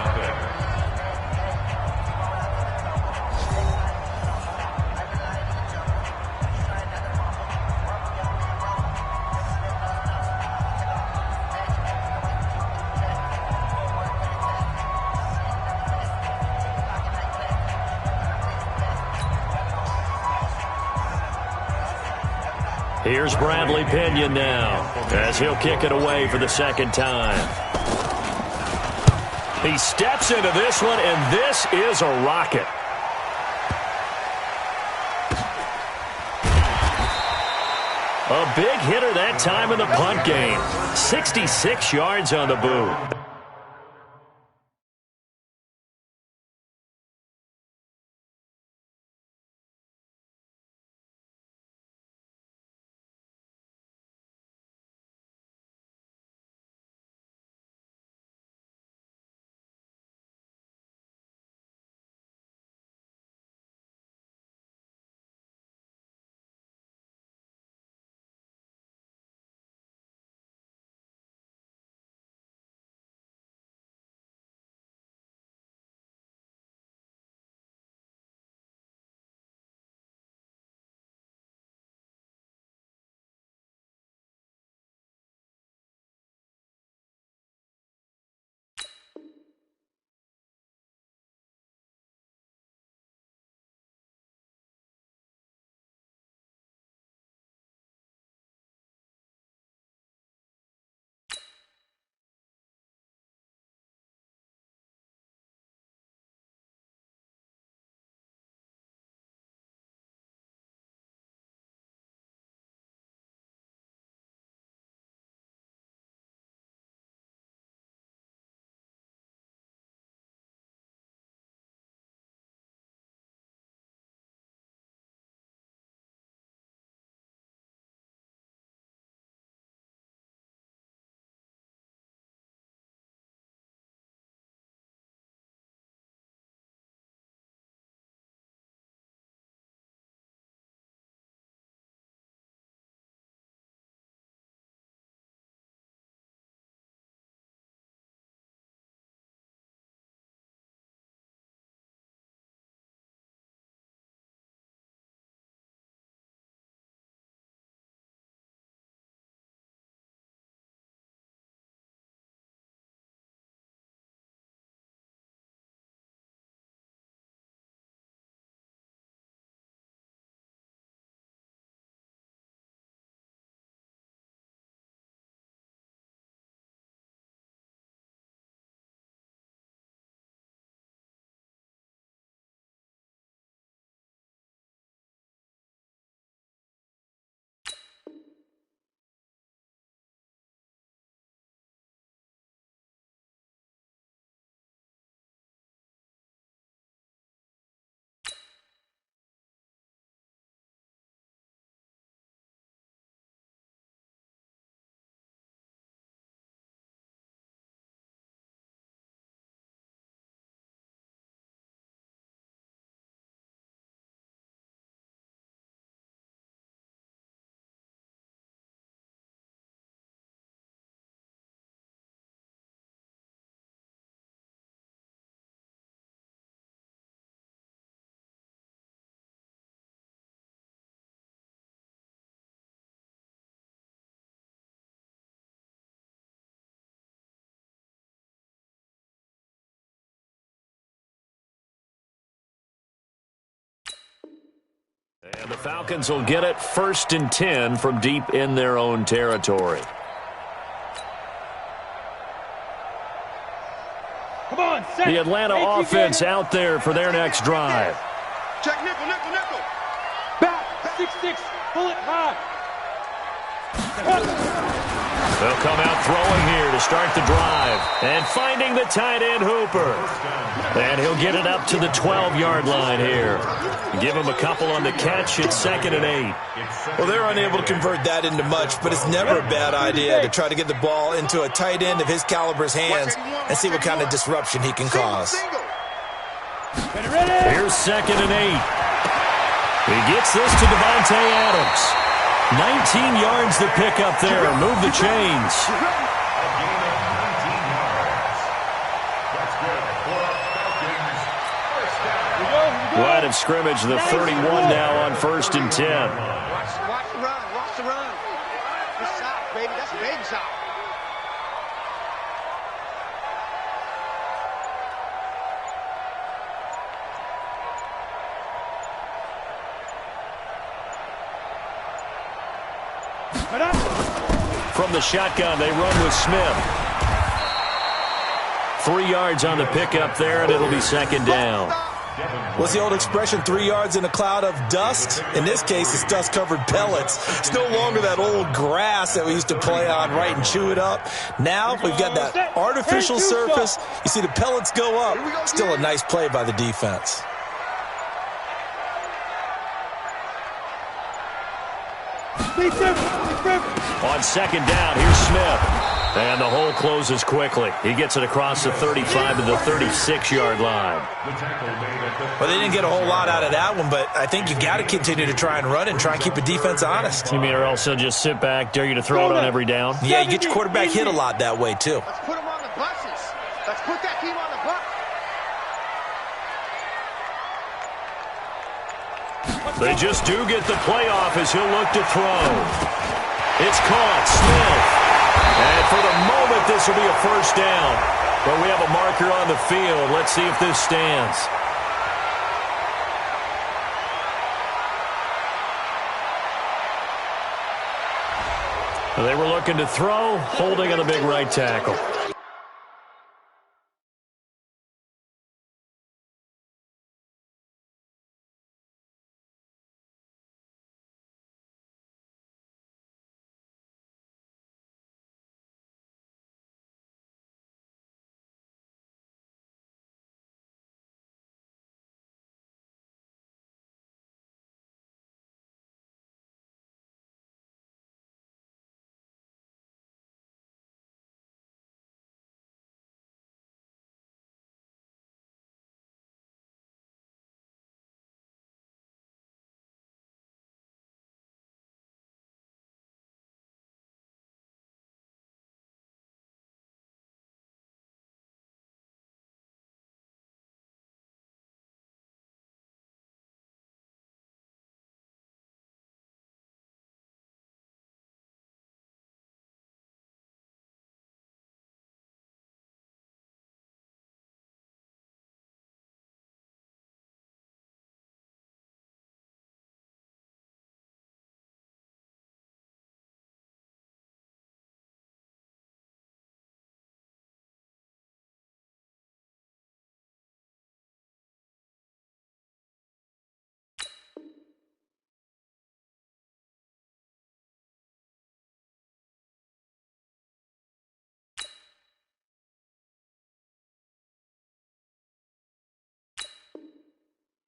Here's Bradley Pinion now, as he'll kick it away for the second time. He steps into this one, and this is a rocket. A big hitter that time in the punt game. 66 yards on the boot. And the Falcons will get it 1st and 10 from deep in their own territory. Come on, set. The Atlanta offense out there for their next drive. Check nickel, nickel, nickel. Back, 6-6, pull it high. They'll come out throwing here to start the drive. And finding the tight end Hooper. And he'll get it up to the 12-yard line here. Give him a couple on the catch. It's 2nd and 8. Well, they're unable to convert that into much, but it's never a bad idea to try to get the ball into a tight end of his caliber's hands and see what kind of disruption he can cause. Here's 2nd and 8. He gets this to Devontae Adams. 19 yards to pick up there. Move the chains. Line of scrimmage, the 31 now on 1st and 10. Watch the run. Watch the run. That's south, baby. That's baby south. From the shotgun, they run with Smith. 3 yards on the pickup there, and it'll be second down. What's the old expression, 3 yards in a cloud of dust? In this case, it's dust-covered pellets. It's no longer that old grass that we used to play on, right, and chew it up. Now we've got that artificial surface. You see the pellets go up. Still a nice play by the defense. On second down, here's Smith. And the hole closes quickly. He gets it across the 35 to the 36-yard line. Well, they didn't get a whole lot out of that one, but I think you got to continue to try and run and try and keep the defense honest. You mean or else they'll just sit back, dare you to throw it on every down? Yeah, you get your quarterback hit a lot that way, too. Let's put him on the buses. Let's put that team on the bus. They just do get the playoff as he'll look to throw. It's caught. Smith. And for the moment, this will be a first down. But we have a marker on the field. Let's see if this stands. They were looking to throw, holding on the big right tackle.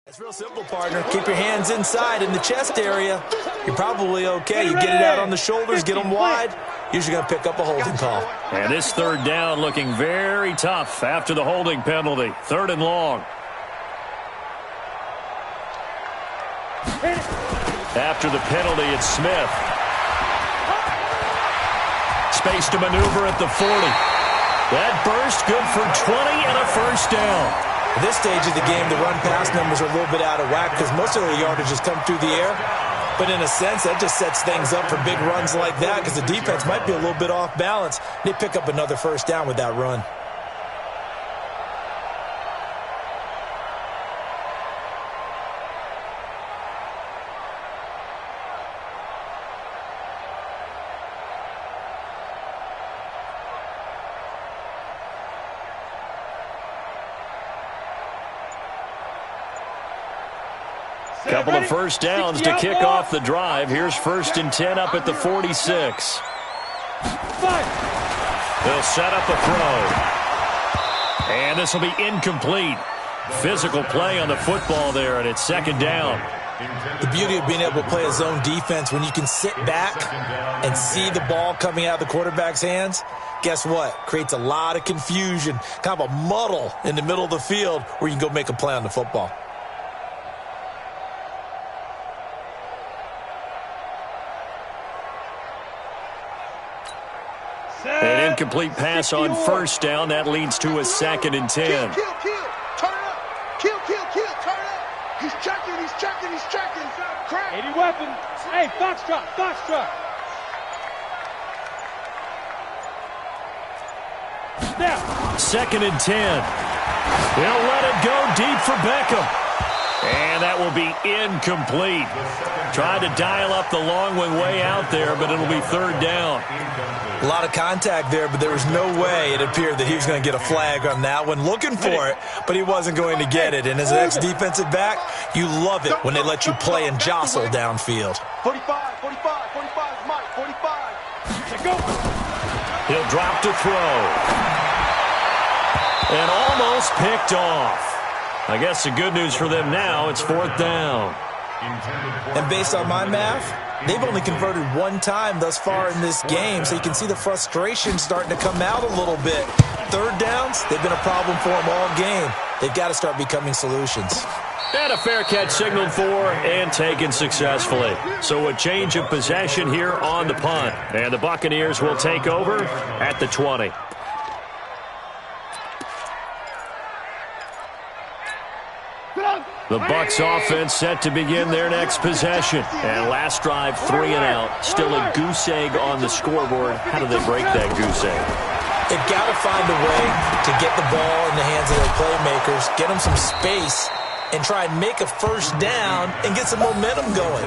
It's real simple, partner. Keep your hands inside in the chest area. You're probably okay. You get it out on the shoulders, get them wide. Usually going to pick up a holding call. And this third down looking very tough after the holding penalty. 3rd and long. After the penalty, it's Smith. Space to maneuver at the 40. That burst good for 20 and a first down. At this stage of the game, the run-pass numbers are a little bit out of whack because most of the yardage has come through the air. But in a sense, that just sets things up for big runs like that because the defense might be a little bit off balance. They pick up another first down with that run. Couple of first downs to kick off the drive. Here's 1st and 10 up at the 46. They'll set up a throw. And this will be incomplete. Physical play on the football there, and it's 2nd down. The beauty of being able to play a zone defense when you can sit back and see the ball coming out of the quarterback's hands, guess what? Creates a lot of confusion, kind of a muddle in the middle of the field where you can go make a play on the football. An incomplete pass on 1st down. That leads to a 2nd and 10. Kill. Turn up. Kill. Turn up. He's checking. Crack. 80 weapons. Hey, Foxtrot. Now. 2nd and 10. They'll let it go deep for Beckham. And that will will be incomplete. Tried to dial up the long one way out there, but it'll be third down. A lot of contact there, but there was no way it appeared that he was going to get a flag on that one. Looking for it, but he wasn't going to get it. And as an ex-defensive back, you love it when they let you play and jostle downfield. 45, 45, 45 is Mike, 45. He'll drop to throw. And almost picked off. I guess the good news for them now, it's fourth down. And based on my math, they've only converted one time thus far in this game, so you can see the frustration starting to come out a little bit. Third downs, they've been a problem for them all game. They've got to start becoming solutions. And a fair catch signaled for and taken successfully. So a change of possession here on the punt. And the Buccaneers will take over at the 20. The Bucs offense set to begin their next possession. And last drive, 3 and out. Still a goose egg on the scoreboard. How do they break that goose egg? They've got to find a way to get the ball in the hands of their playmakers, get them some space, and try and make a first down and get some momentum going.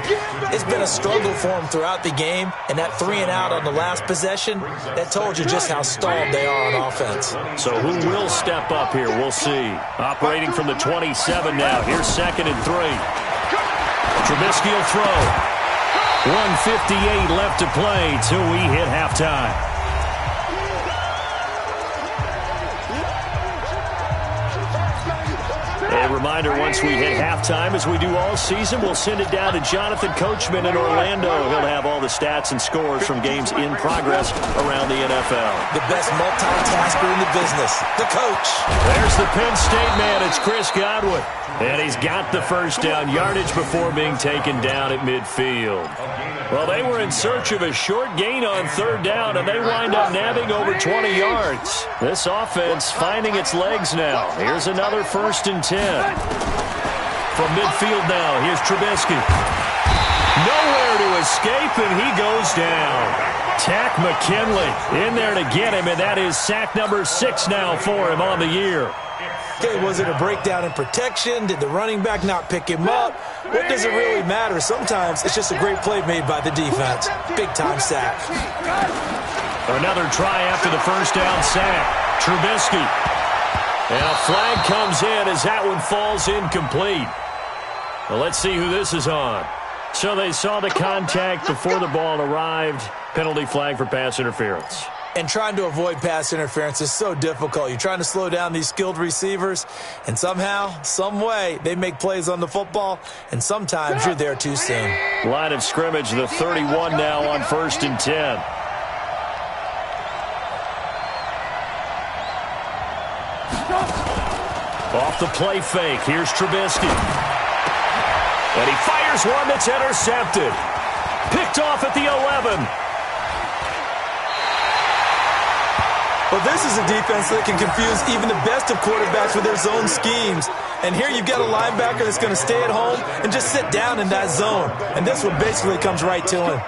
It's been a struggle for them throughout the game, and that 3 and out on the last possession, that told you just how stalled they are on offense. So who will step up here? We'll see. Operating from the 27 now. Here's 2nd and 3. Trubisky will throw. 1:58 left to play till we hit halftime. A reminder, once we hit halftime, as we do all season, we'll send it down to Jonathan Coachman in Orlando. He'll have all the stats and scores from games in progress around the NFL. The best multitasker in the business, the coach. There's the Penn State man. It's Chris Godwin. And he's got the first down yardage before being taken down at midfield. Well, they were in search of a short gain on third down, and they wind up nabbing over 20 yards. This offense finding its legs now. Here's another 1st and 10. From midfield now, here's Trubisky. Nowhere to escape, and he goes down. Tack McKinley in there to get him, and that is sack number 6 now for him on the year. Okay, was it a breakdown in protection? Did the running back not pick him up? What does it really matter? Sometimes it's just a great play made by the defense. Big-time sack. Another try after the first down sack. Trubisky. And a flag comes in as that one falls incomplete. Well, let's see who this is on. So they saw the contact before the ball arrived. Penalty flag for pass interference. And trying to avoid pass interference is so difficult. You're trying to slow down these skilled receivers, and somehow, some way, they make plays on the football, and sometimes you're there too soon. Line of scrimmage, the 31 now on 1st and 10. Off the play fake, here's Trubisky. And he fires one that's intercepted. Picked off at the 11. Well, this is a defense that can confuse even the best of quarterbacks with their zone schemes. And here you've got a linebacker that's going to stay at home and just sit down in that zone. And this one basically comes right to him.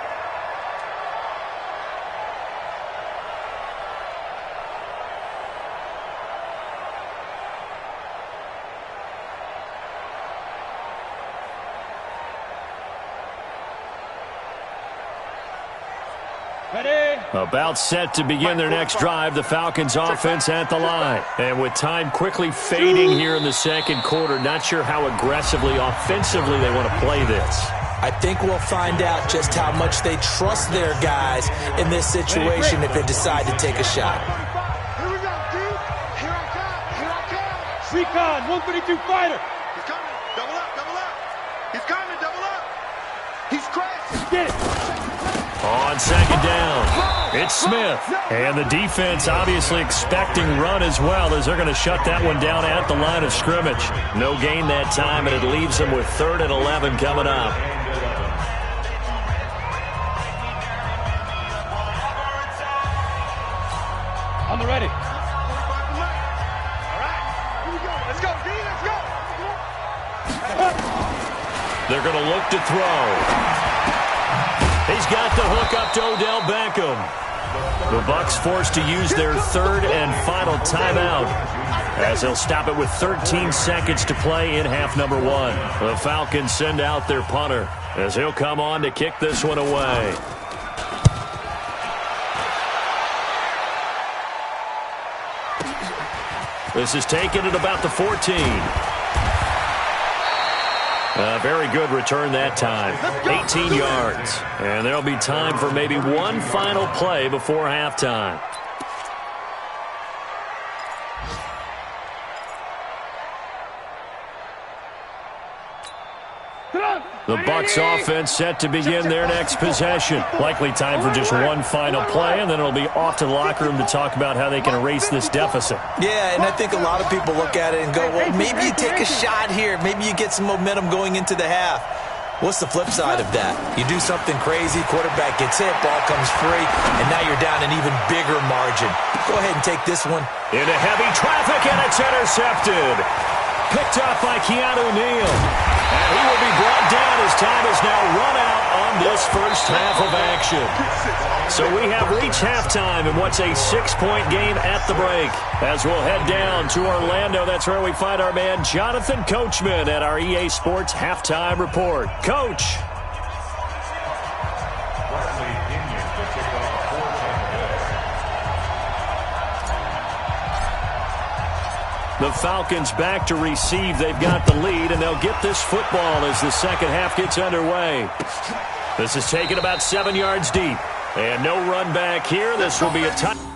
About set to begin their next drive, the Falcons offense at the line. And with time quickly fading here in the second quarter, not sure how aggressively, offensively they want to play this. I think we'll find out just how much they trust their guys in this situation if they decide to take a shot. Here we go, dude. Here I come. Here I come. Recon, 132 fighter. He's coming. Double up, double up. He's coming, double up. He's crashing. Get it. On second down, it's Smith. And the defense obviously expecting run as well, as they're going to shut that one down at the line of scrimmage. No gain that time, and it leaves them with 3rd and 11 coming up. On the ready. All right. Here we go. Let's go, D. Let's go. They're going to look to throw. He's got the hook up to Odell Beckham. The Bucs forced to use their 3rd and final timeout as they'll stop it with 13 seconds to play in half number 1. The Falcons send out their punter as he'll come on to kick this one away. This is taken at about the 14. A very good return that time. 18 yards. And there'll be time for maybe one final play before halftime. The Bucs offense set to begin their next possession. Likely time for just one final play, and then it'll be off to the locker room to talk about how they can erase this deficit. Yeah, and I think a lot of people look at it and go, well, maybe you take a shot here. Maybe you get some momentum going into the half. What's the flip side of that? You do something crazy, quarterback gets hit, ball comes free, and now you're down an even bigger margin. Go ahead and take this one. Into heavy traffic, and it's intercepted. Picked up by Keanu Neal. And he will be brought down as time is now run out on this first half of action. So we have reached halftime in what's a 6-point game at the break. As we'll head down to Orlando, that's where we find our man Jonathan Coachman at our EA Sports Halftime Report. Coach. The Falcons back to receive. They've got the lead, and they'll get this football as the second half gets underway. This is taken about 7 yards deep. And no run back here. This will be a touchdown.